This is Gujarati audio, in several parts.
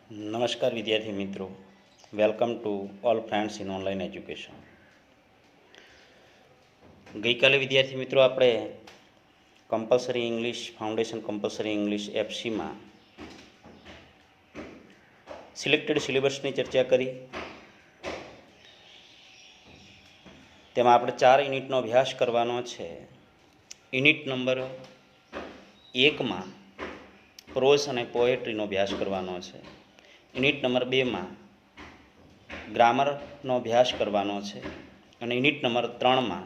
નમસ્કાર વિદ્યાર્થી મિત્રો, welcome to all friends in online education. ગઈકાલે વિદ્યાર્થી મિત્રો આપણે compulsory English foundation compulsory English એફસીમાં સિલેક્ટેડ સિલેબસની ચર્ચા કરી. તેમાં આપણે 4 યુનિટનો અભ્યાસ કરવાનો છે. યુનિટ નંબર 1માં પ્રોઝ અને પોએટ્રીનો અભ્યાસ કરવાનો છે. યુનિટ નંબર 2માં ગ્રામરનો અભ્યાસ કરવાનો છે અને યુનિટ નંબર 3માં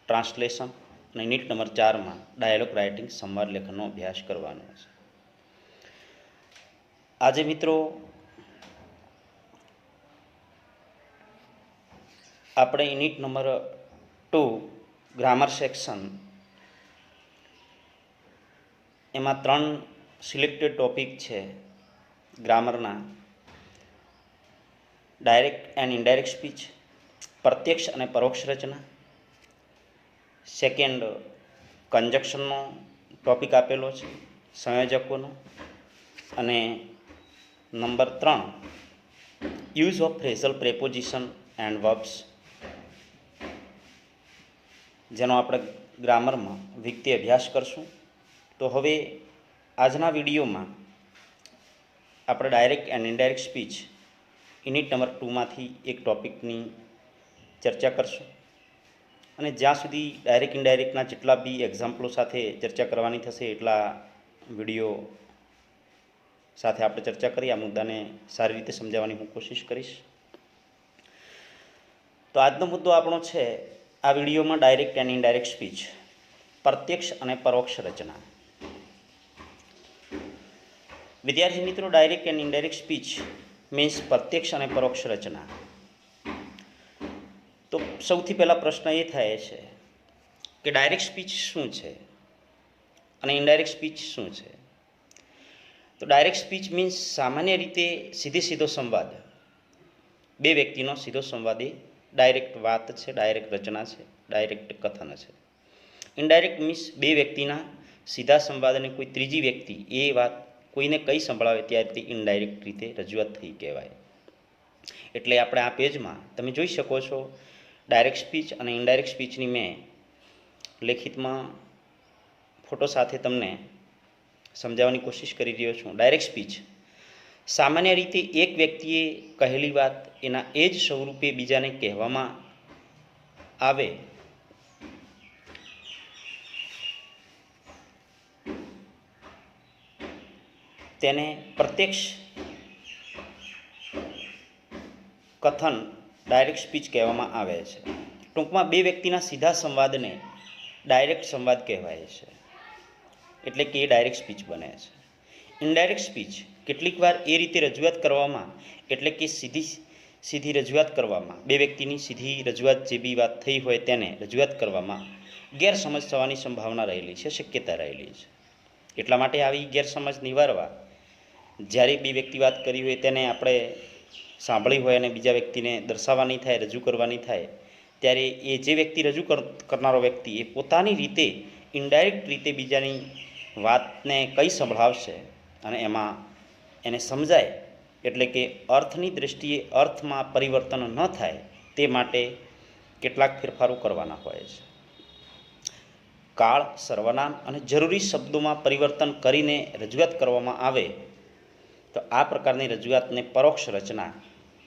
ટ્રાન્સલેશન અને યુનિટ નંબર 4માં ડાયલોગ રાઇટિંગ સંવાદ લેખનનો અભ્યાસ કરવાનો છે. આજે મિત્રો આપણે યુનિટ નંબર 2 ગ્રામર સેક્શન એમાં 3 સિલેક્ટેડ ટોપિક છે ગ્રામરના: ડાયરેક્ટ એન્ડ ઇનડાયરેક્ટ સ્પીચ, પ્રત્યક્ષ અને પરોક્ષ રચના. સેકન્ડ, કન્જક્શનનો ટોપિક આપેલો છે, સંયોજકોનો. અને number 3, use of phrasal preposition and verbs, જેનો આપણે ગ્રામરમાં વિગતે અભ્યાસ કરશું. તો હવે આજના વિડીયોમાં આપણે direct and indirect speech unit number 2માંથી એક ટોપિકની ચર્ચા કરશું અને જ્યાં સુધી ડાયરેક્ટ ઇનડાયરેક્ટના જેટલા બી એક્ઝામ્પલો સાથે ચર્ચા કરવાની થશે એટલા વિડીયો સાથે આપણે ચર્ચા કરી આ મુદ્દાને સારી રીતે સમજાવવાની હું કોશિશ કરીશ. તો આજનો મુદ્દો આપણો છે આ વિડીયોમાં ડાયરેક્ટ એન્ડ ઇનડાયરેક્ટ સ્પીચ, પ્રત્યક્ષ અને પરોક્ષ રચના. વિદ્યાર્થી મિત્રો, direct and indirect speech means પ્રત્યક્ષ અને પરોક્ષ રચના. તો સૌથી પહેલાં પ્રશ્ન એ થાય છે કે ડાયરેક્ટ સ્પીચ શું છે અને ઇનડાયરેક્ટ સ્પીચ શું છે? તો ડાયરેક્ટ સ્પીચ મીન્સ સામાન્ય રીતે સીધો સંવાદ, બે વ્યક્તિનો સીધો સંવાદ એ ડાયરેક્ટ વાત છે, ડાયરેક્ટ રચના છે, ડાયરેક્ટ કથન છે. ઇનડાયરેક્ટ મીન્સ બે વ્યક્તિના સીધા સંવાદને કોઈ ત્રીજી વ્યક્તિ એ વાત કોઈને કઈ સંભળાવે ત્યારે તે ઇનડાયરેક્ટ રીતે રજૂઆત થઈ કહેવાય. એટલે આપણે આ પેજમાં તમે જોઈ શકો છો ડાયરેક્ટ સ્પીચ અને ઇનડાયરેક્ટ સ્પીચની મેં લેખિતમાં ફોટો સાથે તમને સમજાવવાની કોશિશ કરી રહ્યો છું. ડાયરેક્ટ સ્પીચ સામાન્ય રીતે એક વ્યક્તિએ કહેલી વાત એના એ જ સ્વરૂપે બીજાને કહેવામાં આવે તેને પ્રત્યક્ષ કથન ડાયરેક્ટ સ્પીચ કહેવામાં આવે છે. ટૂંકમાં બે વ્યક્તિના સીધા સંવાદને ડાયરેક્ટ સંવાદ કહેવાય છે, એટલે કે એ ડાયરેક્ટ સ્પીચ બને છે. ઇનડાયરેક્ટ સ્પીચ કેટલીક વાર એ રીતે રજૂઆત કરવામાં, એટલે કે સીધી રજૂઆત કરવામાં, બે વ્યક્તિની સીધી રજૂઆત જે બી વાત થઈ હોય તેને રજૂઆત કરવામાં ગેરસમજ થવાની સંભાવના રહેલી છે, શક્યતા રહેલી છે. એટલા માટે આવી ગેરસમજ નિવારવા જ્યારે બે વ્યક્તિ વાત કરી હોય તેને આપણે સાંભળી હોય અને બીજા વ્યક્તિને દર્શાવવાની થાય, રજૂ કરવાની થાય, ત્યારે એ જે વ્યક્તિ રજૂ કરનારો વ્યક્તિ એ પોતાની રીતે ઇનડાયરેક્ટ રીતે બીજાની વાતને કઈ સંભળાવશે અને એમાં એને સમજાય, એટલે કે અર્થની દૃષ્ટિએ અર્થમાં પરિવર્તન ન થાય તે માટે કેટલાક ફેરફારો કરવાના હોય છે. કાળ, સર્વનામ અને જરૂરી શબ્દોમાં પરિવર્તન કરીને રજૂઆત કરવામાં આવે તો આ પ્રકારની રજૂઆતને પરોક્ષ રચના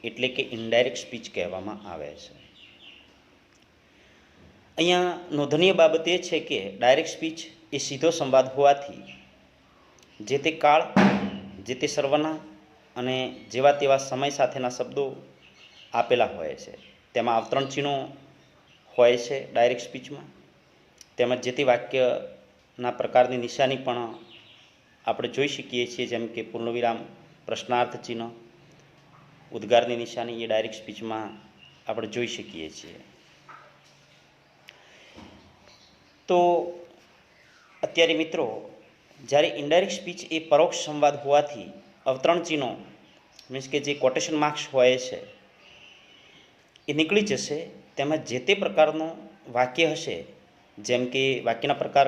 એટલે કે ઇનડાયરેક્ટ સ્પીચ કહેવામાં આવે છે. અહીંયા નોંધનીય બાબત એ છે કે ડાયરેક્ટ સ્પીચ એ સીધો સંવાદ હોવાથી જે તે કાળ, જે તે સર્વનામ અને જેવા તેવા સમય સાથેના શબ્દો આપેલા હોય છે. તેમાં અવતરણ ચિહ્નો હોય છે ડાયરેક્ટ સ્પીચમાં. તેમજ જે તે વાક્યના પ્રકારની નિશાની પણ આપણે જોઈ શકીએ છીએ, જેમ કે પૂર્ણવિરામ, પ્રશ્નાર્થ ચિહ્ન, ઉદ્ગારની નિશાની એ ડાયરેક્ટ સ્પીચમાં આપણે જોઈ શકીએ છીએ. તો અત્યારે મિત્રો જ્યારે ઇનડાયરેક્ટ સ્પીચ એ પરોક્ષ સંવાદ હોવાથી અવતરણ ચિહ્નો મીન્સ કે જે કોટેશન માર્ક્સ હોય છે એ નીકળી જશે. તેમજ જે તે પ્રકારનું વાક્ય હશે, જેમ કે વાક્યના પ્રકાર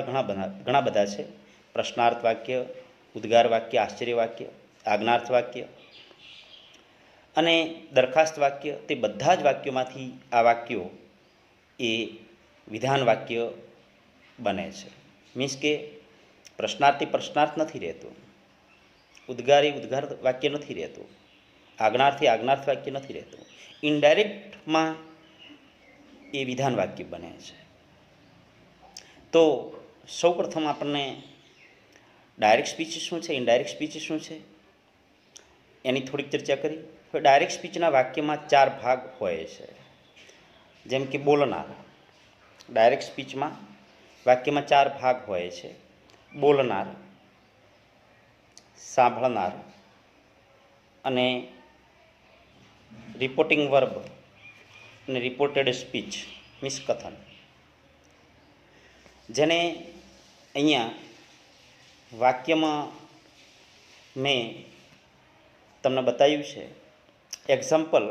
ઘણા બધા છે: પ્રશ્નાર્થ વાક્ય, ઉદ્ગાર વાક્ય, આશ્ચર્ય વાક્ય, આજ્ઞાર્થ વાક્ય અને દરખાસ્ત વાક્ય, તે બધા જ વાક્યોમાંથી આ વાક્યો એ વિધાન વાક્ય બને છે. મીન્સ કે પ્રશ્નાર્થી પ્રશ્નાર્થ નથી રહેતું, ઉદ્ગારી ઉદ્ગાર વાક્ય નથી રહેતું, આજ્ઞાર્થી આજ્ઞાર્થ વાક્ય નથી રહેતું. ઇનડાયરેક્ટમાં એ વિધાન વાક્ય બને છે. તો સૌપ્રથમ આપણને ડાયરેક્ટ સ્પીચ શું છે, ઇનડાયરેક્ટ સ્પીચ શું છે એની થોડીક ચર્ચા કરી. તો ડાયરેક્ટ સ્પીચના વાક્યમાં 4 ભાગ હોય છે. જેમ કે બોલનાર, ડાયરેક્ટ સ્પીચમાં વાક્યમાં 4 ભાગ હોય છે. બોલનાર, સાંભળનાર અને રિપોર્ટિંગ વર્બ અને રિપોર્ટેડ સ્પીચ મીન્સ કથન. જેને અહીંયા વાક્યમાં મેં તમને બતાવ્યું છે. Example,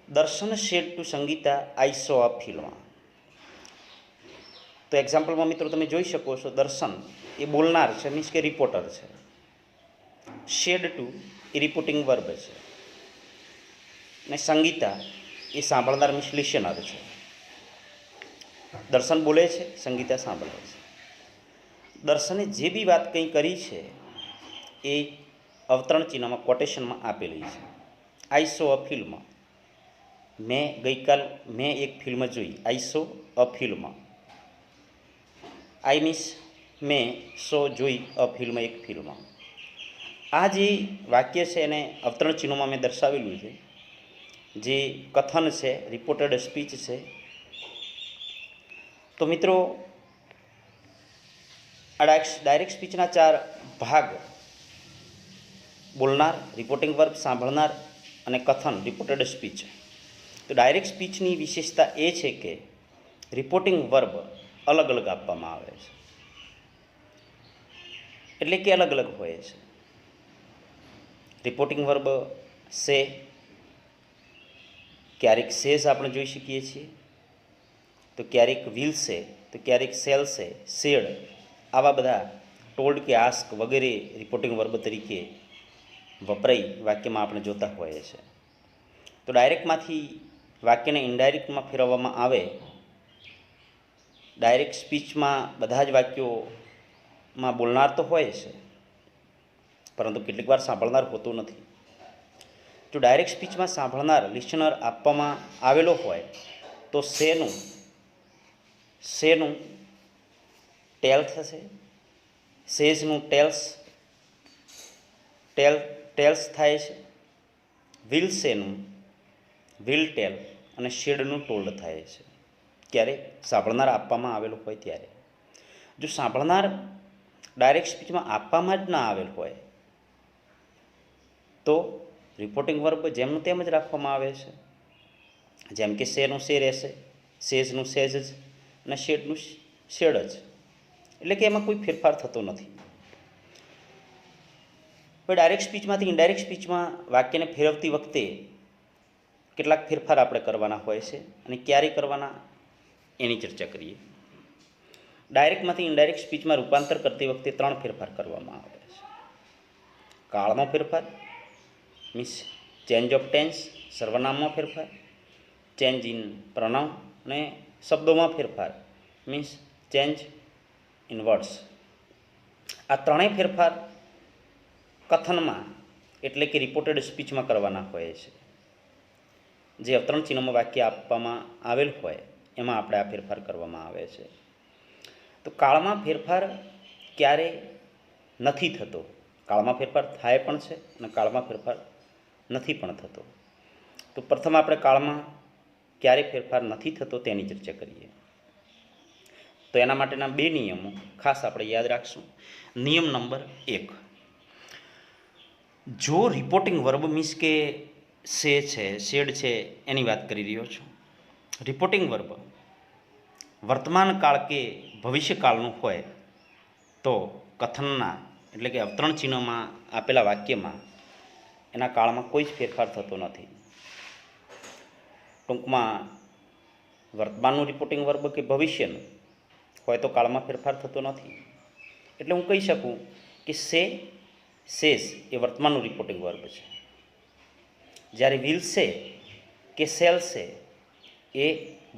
Darshan said to Sangeeta, I saw a film. તો એક્ઝામ્પલમાં મિત્રો તમે જોઈ શકો છો, દર્શન એ બોલનાર છે, મીન્સ કે રિપોર્ટર છે. શેડ ટુ એ રિપોર્ટિંગ વર્બ છે. ને સંગીતા એ સાંભળનાર મીન્સ લિસનર છે. દર્શન બોલે છે, સંગીતા સાંભળે છે. દર્શને જે બી વાત કંઈ કરી છે એ અવતરણ ચિહ્નમાં કોટેશનમાં આપેલી છે. આઈ સો અ ફિલ્મ, મેં એક ફિલ્મ જોઈ. આઈ saw a film, I means મેં, સો જોઈ, અ ફિલ્મ એક ફિલ્મ. આ જે વાક્ય છે એને અવતરણ ચિહ્નોમાં મેં દર્શાવેલું છે. જે કથન છે, રિપોર્ટેડ સ્પીચ છે. તો મિત્રો આ ડાયરેક્ટ સ્પીચના 4 ભાગ, બોલનાર, રિપોર્ટિંગ વર્બ, સાંભળનાર અને કથન, રિપોર્ટેડ સ્પીચ. તો ડાયરેક્ટ સ્પીચની વિશેષતા એ છે કે રિપોર્ટિંગ વર્બ અલગ અલગ આપવામાં આવે છે, એટલે કે અલગ અલગ હોય છે. રિપોર્ટિંગ વર્બ સે, ક્યારેક સેઝ આપણે જોઈ શકીએ છીએ, તો ક્યારેક વિલ સે, તો ક્યારેક સેલ સે, સેડ, આવા બધા ટોલ્ડ કે આસ્ક વગેરે રિપોર્ટિંગ વર્બ તરીકે વપરાઈ વાક્યમાં આપણે જોતા હોઈએ છીએ. તો ડાયરેક્ટમાંથી વાક્યને ઇનડાયરેક્ટમાં ફેરવવામાં આવે. ડાયરેક્ટ સ્પીચમાં બધા જ વાક્યોમાં બોલનાર તો હોય છે, પરંતુ કેટલીક વાર સાંભળનાર હોતું નથી. જો ડાયરેક્ટ સ્પીચમાં સાંભળનાર લિસનર આપવામાં આવેલો હોય તો સેનું ટેલ થશે, સેઝનું ટેલ્સ થાય છે, વિલ સેનું વિલ ટેલ અને શેડનું ટોલ્ડ થાય છે. ક્યારે સાંભળનાર આપવામાં આવેલો હોય ત્યારે. જો સાંભળનાર ડાયરેક્ટ સ્પીચમાં આપવામાં જ ના આવેલ હોય તો રિપોર્ટિંગ વર્બ જેમનું તેમ જ રાખવામાં આવે છે. જેમ કે શેનું શે રહેશે, સેઝનું સેજ જ અને શેડનું શેડ જ. એટલે કે એમાં કોઈ ફેરફાર થતો નથી. હવે ડાયરેક્ટ સ્પીચમાંથી ઇનડાયરેક્ટ સ્પીચમાં વાક્યને ફેરવતી વખતે કેટલાક ફેરફાર આપણે કરવાના હોય છે અને ક્યારે કરવાના એની ચર્ચા કરીએ. ડાયરેક્ટમાંથી ઇનડાયરેક્ટ સ્પીચમાં રૂપાંતર કરતી વખતે 3 ફેરફાર કરવામાં આવે છે. કાળનો ફેરફાર મીન્સ ચેન્જ ઓફ ટેન્સ, સર્વનામમાં ફેરફાર, ચેન્જ ઇન પ્રનાઉન અને શબ્દોમાં ફેરફાર મીન્સ ચેન્જ ઇન વર્ડ્સ. આ 3 ફેરફાર કથનમાં એટલે કે રિપોર્ટેડ સ્પીચમાં કરવાના હોય છે. જે અવતરણ ચિહ્નમાં વાક્ય આપવામાં આવેલ હોય એમાં આપણે આ ફેરફાર કરવામાં આવે છે. તો કાળમાં ફેરફાર ક્યારે નથી થતો? કાળમાં ફેરફાર થાય પણ છે અને કાળમાં ફેરફાર નથી પણ થતો. તો પ્રથમ આપણે કાળમાં ક્યારે ફેરફાર નથી થતો તેની ચર્ચા કરીએ. તો એના માટેના 2 નિયમો ખાસ આપણે યાદ રાખશું. નિયમ નંબર 1, જો રિપોર્ટિંગ વર્બ મીન્સ કે સે છે, શેડ છે એની વાત કરી રહ્યો છું. રિપોર્ટિંગ વર્બ વર્તમાન કાળ કે ભવિષ્યકાળનું હોય તો કથનના એટલે કે અવતરણ ચિહ્નમાં આપેલા વાક્યમાં એના કાળમાં કોઈ જ ફેરફાર થતો નથી. ટૂંકમાં વર્તમાનનું રિપોર્ટિંગ વર્બ કે ભવિષ્યનું હોય તો કાળમાં ફેરફાર થતો નથી. એટલે હું કહી શકું કે સેસ એ વર્તમાનનું રિપોર્ટિંગ વર્બ છે, જ્યારે વિલ સે કે શેલ સે એ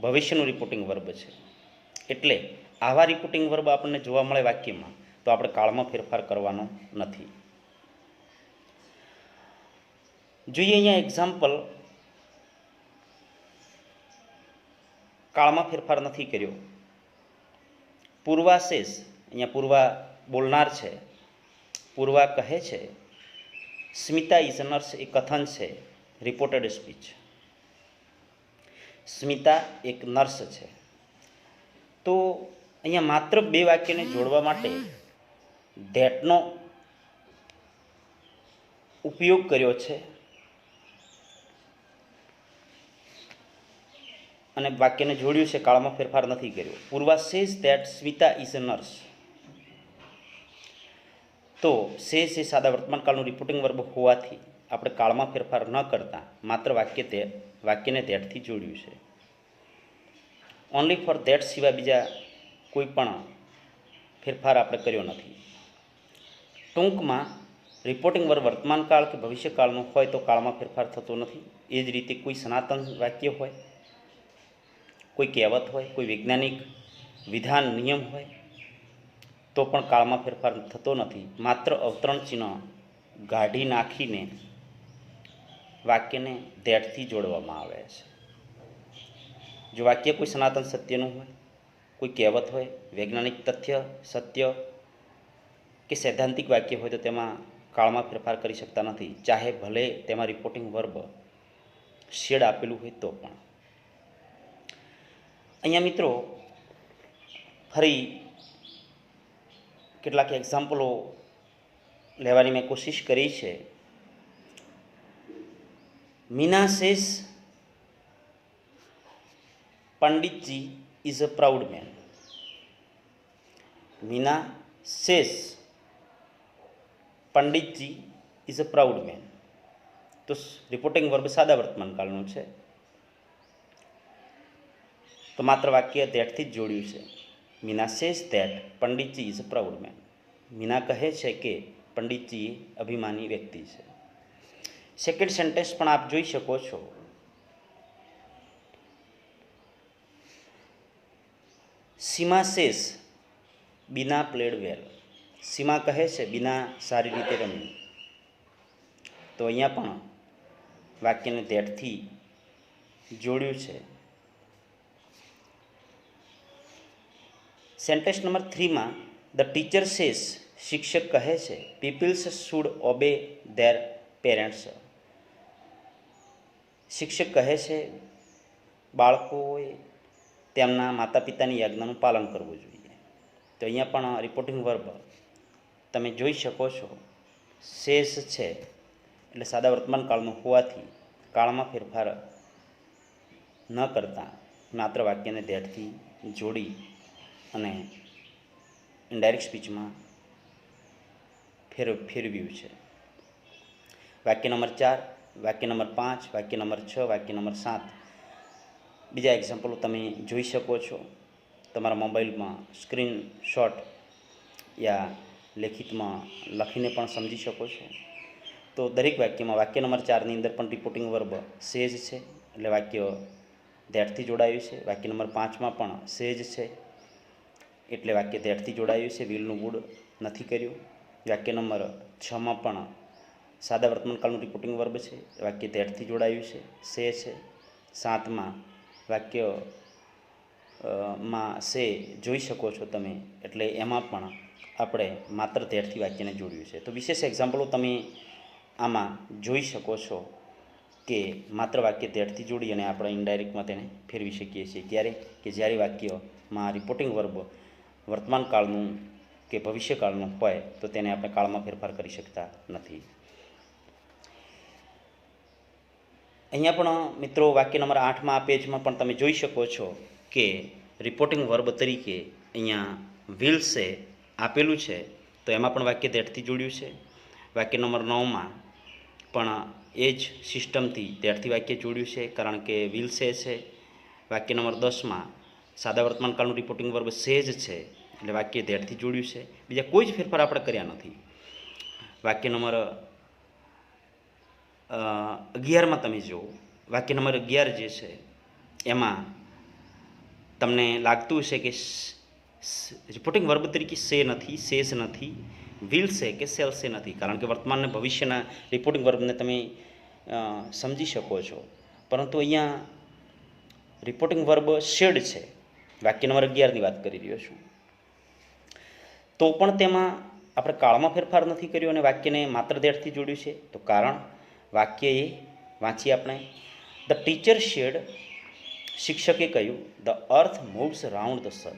ભવિષ્યનું રિપોર્ટિંગ વર્બ છે. એટલે આવા રિપોર્ટિંગ વર્બ આપણને જોવા મળે વાક્યમાં તો આપણે કાળમાં ફેરફાર કરવાનો નથી. જોઈએ અહીંયા એક્ઝામ્પલ. કાળમાં ફેરફાર નથી કર્યો. પૂર્વા સેસ, અહીંયા પૂર્વા બોલનાર છે. પૂર્વા કહે છે સ્મિતા ઇઝ અ નર્સ એ કથન છે, રિપોર્ટેડ સ્પીચ. સ્મિતા એક નર્સ છે. તો અહીંયા માત્ર બે વાક્યને જોડવા માટે ધેટનો ઉપયોગ કર્યો છે અને વાક્યને જોડ્યું છે, કાળમાં ફેરફાર નથી કર્યો. Purva says that Smita is a nurse. તો સેઝ એ સાદા વર્તમાનકાળનું રિપોર્ટિંગ વર્બ હોવાથી આપણે કાળમાં ફેરફાર ન કરતા માત્ર વાક્યને ધેટથી જોડ્યું છે. ઓનલી ફોર ધેટ સિવાય બીજા કોઈ પણ ફેરફાર આપણે કર્યો નથી. ટૂંકમાં રિપોર્ટિંગ વર્બ વર્તમાનકાળ કે ભવિષ્યકાળનું હોય તો કાળમાં ફેરફાર થતો નથી. એ જ રીતે કોઈ સનાતન વાક્ય હોય, કોઈ કહેવત હોય, કોઈ વૈજ્ઞાનિક વિધાન નિયમ હોય તો પણ કાળમાં ફેરફાર થતો નથી. માત્ર અવતરણ ચિહ્ન કાઢી નાખીને વાક્યને ધેટથી જોડવામાં આવે છે. જો વાક્ય કોઈ સનાતન સત્યનું હોય, કોઈ કહેવત હોય, વૈજ્ઞાનિક તથ્ય સત્ય કે સૈદ્ધાંતિક વાક્ય હોય તો તેમાં કાળમાં ફેરફાર કરી શકતા નથી, ચાહે ભલે તેમાં રિપોર્ટિંગ વર્બ શેડ આપેલું હોય તો પણ. અહીંયા મિત્રો ફરી કેટલાક એક્ઝામ્પલો લેવાની મેં કોશિશ કરી છે. Meena says Panditji is a proud man. Meena says Panditji is a proud man. તો રિપોર્ટિંગ વર્બ સાદા વર્તમાનકાળનું છે, તો માત્ર વાક્ય ધેટથી જ જોડ્યું છે. Meena says that Panditji is a proud man. Meena કહે છે કે પંડિતજી અભિમાની વ્યક્તિ છે. સેકન્ડ સેન્ટેન્સ પણ આપ જોઈ શકો છો. સીમા સેઝ બીના પ્લેડ વેલ. સીમા કહે છે બીના સારી રીતે રમી. તો અહીંયા પણ વાક્યને ધેટથી જોડ્યું છે. સેન્ટેન્સ નંબર 3માં ધ ટીચર સેઝ શિક્ષક કહે છે peoples should obey their parents. શિક્ષક કહે છે બાળકોએ તેમના માતા પિતાની આજ્ઞાનું પાલન કરવું જોઈએ. તો અહીંયા પણ રિપોર્ટિંગ વર્બ તમે જોઈ શકો છો સેઝ છે, એટલે સાદા વર્તમાન કાળનું હોવાથી કાળમાં ફેરફાર ન કરતા માત્ર વાક્યને ધેટથી જોડી અને ઇનડાયરેક્ટ સ્પીચમાં ફેરવ્યું છે. વાક્ય નંબર 4, વાક્ય નંબર 5, વાક્ય નંબર 6, વાક્ય નંબર 7 બીજા એક્ઝામ્પલો તમે જોઈ શકો છો તમારા મોબાઈલમાં સ્ક્રીનશોટ યા લેખિતમાં લખીને પણ સમજી શકો છો. તો દરેક વાક્યમાં વાક્ય નંબર 4ની અંદર પણ રિપોર્ટિંગ વર્બ સેજ છે, એટલે વાક્ય ધેટથી જોડાયું છે. વાક્ય નંબર 5માં પણ સેજ છે, એટલે વાક્ય ધેટથી જોડાયું છે, વિલનું વુડ નથી કર્યું. વાક્ય નંબર 6માં પણ સાદા વર્તમાનકાળનું રિપોર્ટિંગ વર્બ છે, વાક્ય ધેટથી જોડાયું છે, સે છે. 7માં વાક્ય માં સે જોઈ શકો છો તમે, એટલે એમાં પણ આપણે માત્ર ધેટથી વાક્યને જોડ્યું છે. તો વિશેષ એક્ઝામ્પલો તમે આમાં જોઈ શકો છો કે માત્ર વાક્ય ધેટથી જોડી અને આપણે ઇનડાયરેક્ટમાં તેને ફેરવી શકીએ છીએ. ક્યારે કે જ્યારે વાક્યમાં રિપોર્ટિંગ વર્બ વર્તમાન કાળનું કે ભવિષ્યકાળનું હોય તો તેને આપણે કાળમાં ફેરફાર કરી શકતા નથી. અહીંયા પણ મિત્રો વાક્ય નંબર 8માં આ પેજમાં પણ તમે જોઈ શકો છો કે રિપોર્ટિંગ વર્બ તરીકે અહીંયા વિલ્સે આપેલું છે, તો એમાં પણ વાક્ય ધેટથી જોડ્યું છે. વાક્ય નંબર 9માં પણ એ જ સિસ્ટમથી ધેટથી વાક્ય જોડ્યું છે, કારણ કે વિલ્સે છે. વાક્ય નંબર 10માં સાદા વર્તમાનકાળનું રિપોર્ટિંગ વર્બ સેજ છે એટલે વાક્ય ધેટથી જોડ્યું છે. બીજા કોઈ જ ફેરફાર આપણે કર્યા નથી. વાક્ય નંબર 11માં તમે જુઓ, વાક્ય નંબર 11 જે છે એમાં તમને લાગતું હશે કે રિપોર્ટિંગ વર્બ તરીકે સે નથી, સેસ નથી, વિલ છે કે સેલ છે નથી, કારણ કે વર્તમાન અને ભવિષ્યના રિપોર્ટિંગ વર્બને તમે સમજી શકો છો. પરંતુ અહીંયા રિપોર્ટિંગ વર્બ શેડ છે. વાક્ય નંબર 11ની વાત કરી રહ્યો છું. તો પણ તેમાં આપણે કાળમાં ફેરફાર નથી કર્યો અને વાક્યને માત્ર ધેટથી જોડ્યું છે. તો કારણ વાક્ય એ વાંચીએ આપણે. ધ ટીચર શેડ, શિક્ષકે કહ્યું, the earth moves round the sun.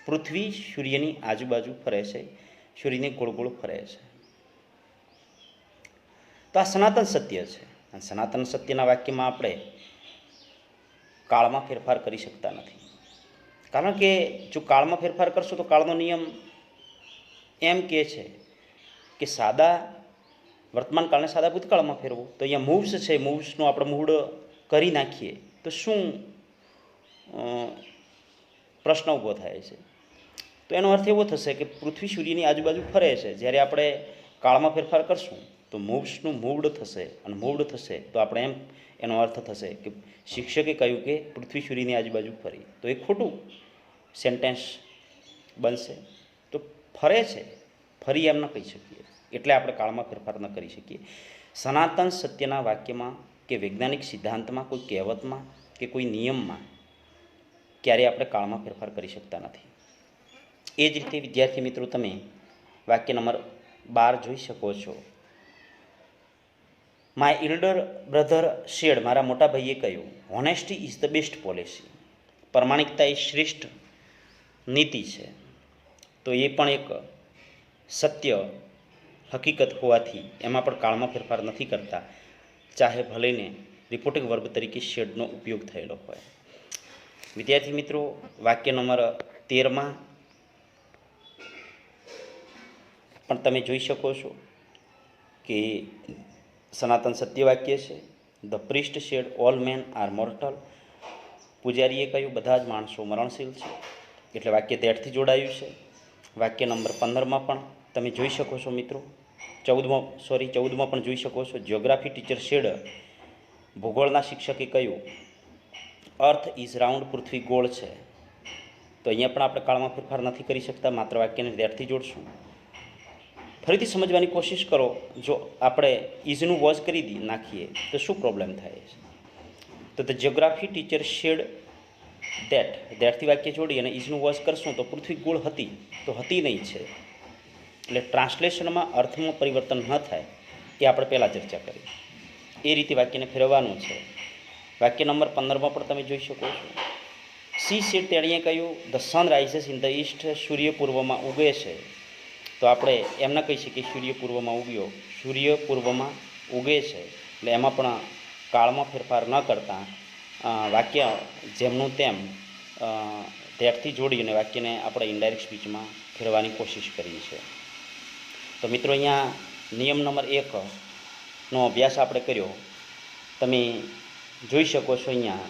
પૃથ્વી સૂર્યની આજુબાજુ ફરે છે, સૂર્યને ગોળ ગોળ ફરે છે. તો આ સનાતન સત્ય છે. અને સનાતન સત્યના વાક્યમાં આપણે કાળમાં ફેરફાર કરી શકતા નથી. કારણ કે જો કાળમાં ફેરફાર કરશો તો કાળનો નિયમ એમ કહે છે કે સાદા વર્તમાન કાળને સાદા ભૂતકાળમાં ફેરવો. તો અહીંયા મૂવ્સ છે, મૂવ્સનો આપણે મૂળ કરી નાખીએ તો શું પ્રશ્ન ઊભો થાય છે? તો એનો અર્થ એવો થશે કે પૃથ્વી સૂર્યની આજુબાજુ ફરે છે. જ્યારે આપણે કાળમાં ફેરફાર કરશું તો મૂવ્સનું મૂવડ થશે, અને મૂવડ થશે તો આપણે એનો અર્થ થશે કે શિક્ષકે કહ્યું કે પૃથ્વી સૂર્યની આજુબાજુ ફરી. તો એ ખોટું સેન્ટેન્સ બનશે. તો ફરે છે, ફરી એમ ન કહી શકીએ. એટલે આપણે કાળમાં ફેરફાર ન કરી શકીએ. સનાતન સત્યના વાક્યમાં કે વૈજ્ઞાનિક સિદ્ધાંતમાં, કોઈ કહેવતમાં કે કોઈ નિયમમાં ક્યારેય આપણે કાળમાં ફેરફાર કરી શકતા નથી. એ જ રીતે વિદ્યાર્થી મિત્રો, તમે વાક્ય નંબર 12 જોઈ શકો છો. માય ઇલ્ડર બ્રધર શેડ, મારા મોટા ભાઈએ કહ્યું, honesty is the best policy. પ્રમાણિકતા એ શ્રેષ્ઠ નીતિ છે. તો એ પણ એક સત્ય હકીકત હોવાથી એમાં પણ કાળમાં ફેરફાર નથી કરતા, ચાહે ભલેને રિપોર્ટિંગ વર્બ તરીકે શેડનો ઉપયોગ થયેલો હોય. વિદ્યાર્થી મિત્રો, વાક્ય નંબર 13માં પણ તમે જોઈ શકો છો કે સનાતન સત્ય વાક્ય છે. The priest said, all men are mortal. પૂજારીએ કહ્યું, બધા જ માણસો મરણશીલ છે. એટલે વાક્ય તેટથી જોડાયું છે. વાક્ય નંબર 15માં પણ તમે જોઈ શકો છો મિત્રો. 14માં પણ જોઈ શકો છો. જિયોગ્રાફી ટીચર શેડ, ભૂગોળના શિક્ષકે કહ્યું, અર્થ ઇઝ રાઉન્ડ, પૃથ્વી ગોળ છે. તો અહીંયા પણ આપણે કાળમાં ફેરફાર નથી કરી શકતા, માત્ર વાક્યને તેટથી જોડશું. ફરીથી સમજવાની કોશિશ કરો. જો આપણે ઇઝનું વોઝ કરી નાખીએ તો શું પ્રોબ્લેમ થાય છે? તો ધ જિયોગ્રાફી ટીચર શેડ ધેટથી વાક્ય જોડી અને ઇઝનું વોઝ કરશું તો પૃથ્વી ગોળ હતી, તો હતી નહીં છે. એટલે ટ્રાન્સલેશનમાં અર્થમાં પરિવર્તન ન થાય એ આપણે પહેલાં ચર્ચા કરી. એ રીતે વાક્યને ફેરવવાનું છે. વાક્ય નંબર 15માં પણ તમે જોઈ શકો છો. સી શેડ, તેણીએ કહ્યું, the sun rises in the east, સૂર્ય પૂર્વમાં ઉગે છે. તો આપણે એમ ન કહી શકીએ સૂર્ય પૂર્વમાં ઉગ્યો, સૂર્ય પૂર્વમાં ઉગે છે. એટલે એમાં પણ કાળમાં ફેરફાર ન કરતાં વાક્ય જેમનું તેમ ધેટથી જોડીને વાક્યને આપણે ઇનડાયરેક્ટ સ્પીચમાં ફેરવવાની કોશિશ કરી છે. તો મિત્રો, અહીંયા નિયમ નંબર 1નો અભ્યાસ આપણે કર્યો. તમે જોઈ શકો છો અહીંયા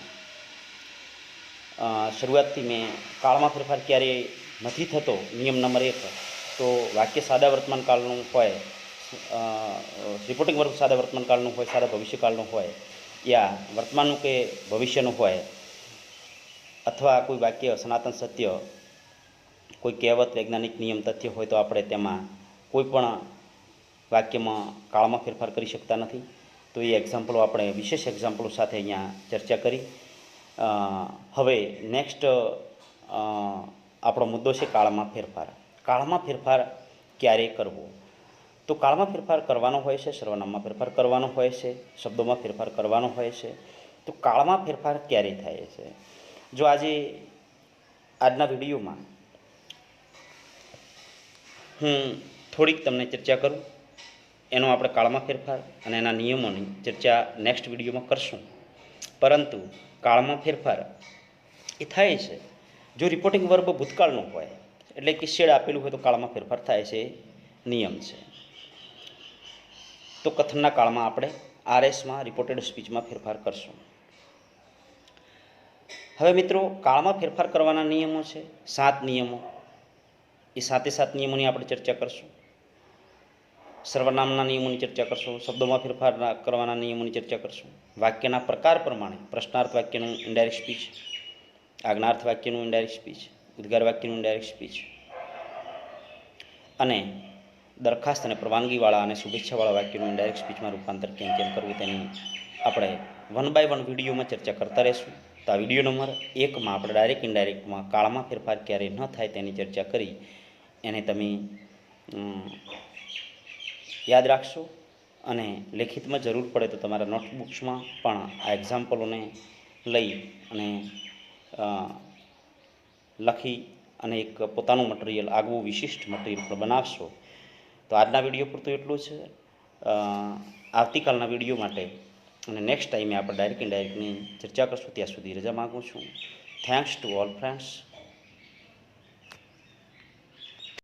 શરૂઆતથી મેં કાળમાં ફેરફાર ક્યારેય નથી થતો, નિયમ નંબર 1. તો વાક્ય સાદા વર્તમાનકાળનું હોય, રિપોર્ટિંગ વર્બ સાદા વર્તમાનકાળનું હોય, સાદા ભવિષ્યકાળનું હોય, યા વર્તમાનનું કે ભવિષ્યનું હોય, અથવા કોઈ વાક્ય સનાતન સત્ય, કોઈ કહેવત, વૈજ્ઞાનિક નિયમ, તથ્ય હોય તો આપણે તેમાં કોઈ પણ વાક્યમાં કાળમાં ફેરફાર કરી શકતા નથી. તો એ એક્ઝામ્પલો આપણે વિશેષ એક્ઝામ્પલો સાથે અહીંયા ચર્ચા કરી. હવે નેક્સ્ટ આપણો મુદ્દો છે કાળમાં ફેરફાર. કાળમાં ફેરફાર ક્યારે કરવો? તો કાળમાં ફેરફાર કરવાનો હોય છે, સર્વનામમાં ફેરફાર કરવાનો હોય છે, શબ્દોમાં ફેરફાર કરવાનો હોય છે. તો કાળમાં ફેરફાર ક્યારે થાય છે? જો આજના વિડીયોમાં હું થોડીક તમને ચર્ચા કરું, એનો આપણે કાળમાં ફેરફાર અને એના નિયમોની ચર્ચા નેક્સ્ટ વિડીયોમાં કરશું. પરંતુ કાળમાં ફેરફાર એ થાય છે જો રિપોર્ટિંગ વર્બ ભૂતકાળનું હોય, એટલે કે શેડ આપેલું હોય તો કાળમાં ફેરફાર થાય છે, નિયમ છે. તો કથનના કાળમાં આપણે આરએસમાં, રિપોર્ટેડ સ્પીચમાં ફેરફાર કરશું. હવે મિત્રો, કાળમાં ફેરફાર કરવાના નિયમો છે 7 નિયમો. એ 7 નિયમોની આપણે ચર્ચા કરશું. સર્વનામના નિયમોની ચર્ચા કરશું, શબ્દોમાં ફેરફાર કરવાના નિયમોની ચર્ચા કરશું, વાક્યના પ્રકાર પ્રમાણે પ્રશ્નાર્થ વાક્યનું ઇનડાયરેક્ટ સ્પીચ, આજ્ઞાર્થ વાક્યનું ઇનડાયરેક્ટ સ્પીચ, ઉદ્ગાર વાક્યનું ઇનડાયરેક્ટ સ્પીચ, અને દરખાસ્ત અને પરવાનગીવાળા અને શુભેચ્છાવાળા વાક્યનું ઇનડાયરેક્ટ સ્પીચમાં રૂપાંતર કેમ કરવું તેની આપણે 1 બાય 1 વિડીયોમાં ચર્ચા કરતા રહીશું. તો આ વિડીયો નંબર 1માં આપણે ડાયરેક્ટ ઇનડાયરેક્ટમાં કાળમાં ફેરફાર ક્યારે ન થાય તેની ચર્ચા કરી. એને તમે યાદ રાખશો અને લેખિતમાં જરૂર પડે તો તમારા નોટબુક્સમાં પણ આ એક્ઝામ્પલોને લઈ અને લખી અને એક પોતાનું મટીરિયલ, આગવું વિશિષ્ટ મટીરિયલ પણ બનાવશો. તો આજના વિડીયો પૂરતું એટલું છે. આવતીકાલના વિડીયો માટે અને નેક્સ્ટ ટાઈમે આપણે ડાયરેક્ટ ઇનડાયરેક્ટની ચર્ચા કરશું. ત્યાં સુધી રજા માગું છું. Thanks to all friends.